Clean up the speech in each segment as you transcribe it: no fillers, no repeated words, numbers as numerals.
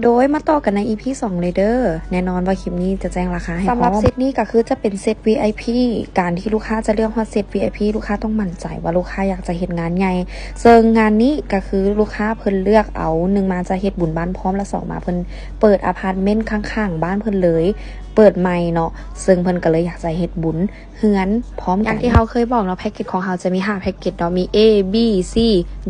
โดยมาต่อกันใน EP 2เลยเด้อแน่นอนว่าคลิปนี้จะแจ้งราคาให้สำหรับเซตนี้ก็คือจะเป็นเซต VIP การที่ลูกค้าจะเลือกฮอตเซต VIP ลูกค้าต้องมั่นใจว่าลูกค้าอยากจะเฮ็ดงานใหญ่ซึ่งงานนี้ก็คือลูกค้าเพิ่นเลือกเอา1มาจะเฮ็ดบุญบ้านพร้อมและ2มาเพิ่นเปิดอพาร์ตเมนต์ข้างๆบ้านเพิ่นเลยเปิดใหม่เนาะซึ่งเพิ่นก็เลยอยากจะเฮ็ดบุญเฮือนพร้อมกันอย่างที่เฮาเคยบอกเนาะแพ็กเกจของเฮาจะมี5แพ็กเกจเนาะมี A B C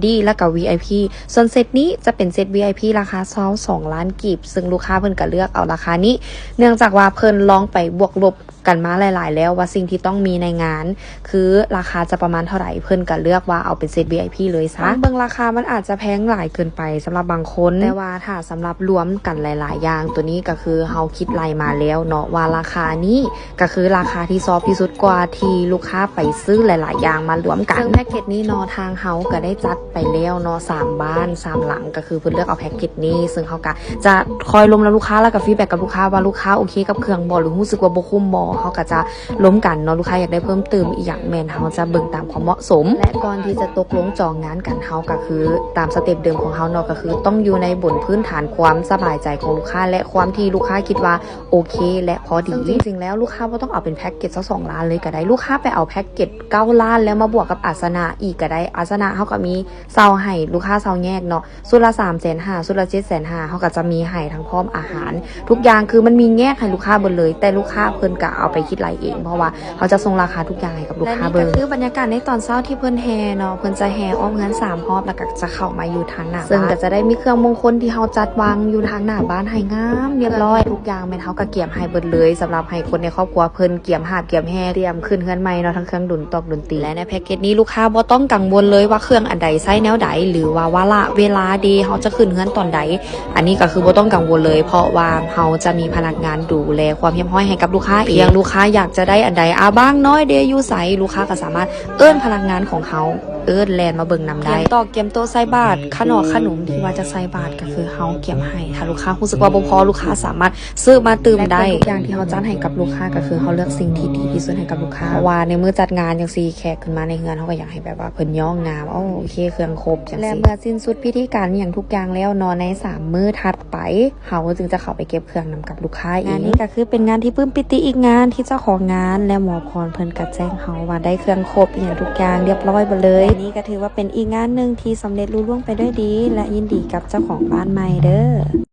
D แล้วก็ VIP ส่วนเซตนี้จะเป็นเซต VIP ราคา22ล้านกีบซึ่งลูกค้าเพิ่นก็เลือกเอาราคานี้เนื่องจากว่าเพิ่นลองไปบวกลบกันมาหลายๆแล้วว่าสิ่งที่ต้องมีในงานคือราคาจะประมาณเท่าไหร่เพิ่นก็เลือกว่าเอาเป็นเซต VIP เลยซะเบิ่งราคามันอาจจะแพงหลายเกินไปสำหรับบางคนแต่ว่าถ้าสำหรับรวมกันหลายๆอย่างตัวนี้ก็คือเฮาคิดไล่มาแล้วเนาะว่าราคานี้ก็คือราคาที่ซอฟที่สุดกว่าที่ลูกค้าไปซื้อหลายๆอย่างมารวมกันซึ่งแพ็กเกจนี้เนาะทางเฮาก็ได้จัดไปแล้วเนาะ3บ้าน3หลังก็คือเพิ่นเลือกเอาแพ็กเกจนี้ซึ่งเฮาก็จะคอยลมแล้วลูกค้าแล้วก็ฟีดแบ็กกับลูกค้าว่าลูกค้าโอเคกับเครื่องบ่หรือรู้สึกว่าบ่คุ้มบ่เฮาก็จะล้มกันเนาะลูกค้าอยากได้เพิ่มเติมอีกอย่างแม่นเฮาจะเบิ่งตามความเหมาะสมและก่อนที่จะตกลงจองงานกันเฮาก็คือตามสเต็ปเดิมของเฮาเนาะก็คือต้องอยู่ในบนพื้นฐานความสบายใจของลูกค้าและความที่ลูกค้าคิดว่าโอเคและพอดีจริงๆแล้วลูกค้าบ่ต้องเอาเป็นแพ็กเกจสัก2ล้านเลยก็ได้ลูกค้าไปเอาแพ็กเกจ9ล้านแล้วมาบวกกับอาสนะอีกก็ได้อาสนะเฮาก็มีเซาให้ลูกค้าเซาแยกเนาะสุดละ 350,000 สุดละ 750,000 เฮาก็จะมีให้ทั้งพร้อมอาหารทุกอย่างคือมันมีแยกให้ลูกค้าเบิดเลยแต่ลูกค้าเพิ่นก็เอาไปคิดรายเองเพราะว่าเขาจะส่งราคาทุกอย่างให้กับลูกค้าเบิ่งและนี่ก็คือบรรยากาศในตอนเช้าที่เพิ่นแห่เนาะเพิ่นจะแห่อ้อมเฮือน3รอบแล้วก็จะเข้ามาอยู่ทางหน้าซึ่งก็จะได้มีเครื่องมงคลที่เฮาจัดวางอยู่ทางหน้าบ้านให้งามเรียบร้อยทุกอย่างแม่นเฮาก็เกียมให้เบิดเลยสำหรับให้คนในครอบครัวเพิ่นเกียมหาบเกียมแห่เตรียมขึ้นเฮือนใหม่เนาะทั้งเครื่องดนตรีและในแพ็กเกจนี้ลูกค้าบ่ต้องกังวลเลยว่าเครื่องอันใดใช้แนวใดหรือว่าวาระเวลาดีเฮาจะขึ้นเฮือนตอนใดอันนี้ก็คือบ่ต้องกังวลเลยเพราะว่าเฮาจะมีพนักงานดูแลความเรียบร้อยให้กับลูกค้าเองลูกค้าอยากจะได้อันใดบ้างน้อยเดอยู่ไสลูกค้าก็สามารถเอิ้นพนักงานของเฮาแลนมาเบิ่งนำได้เกียมโต๊ะใส่บาตรขนมที่ว่าจะใส่บาตรก็คือเฮาเกียมให้ถ้าลูกค้ารู้สึกว่าบ่พอลูกค้าสามารถซื้อมาเติมได้ทุกอย่างที่เฮาจัดให้กับลูกค้าก็คือเฮาเลือกสิ่งที่ดีที่สุดให้กับลูกค้าว่าในมื้อจัดงานจังซี่แขกขึ้นมาในเฮือนเฮาก็อยากให้แบบว่าเพิ่นย่องงามโอเคเครื่องครบจังซี่และเมื่อสิ้นสุดพิธีการอย่างทุกอย่างแล้วเนาะใน3มื้อถัดไปเฮาจึงจะเข้าไปเก็บเครื่องนำกับลูกค้าเองงานนี้ก็คือเป็นงานที่ปลื้มปิติอีกงานที่เจ้าของงานและหมอพรเพิ่นก็แจ้งเฮาว่าได้เครื่องครบอย่างทุกอย่างเรียบร้อยหมดเลยนี่ก็ถือว่าเป็นอีกงานหนึ่งที่สำเร็จลุล่วงไปด้วยดีและยินดีกับเจ้าของบ้านใหม่เด้อ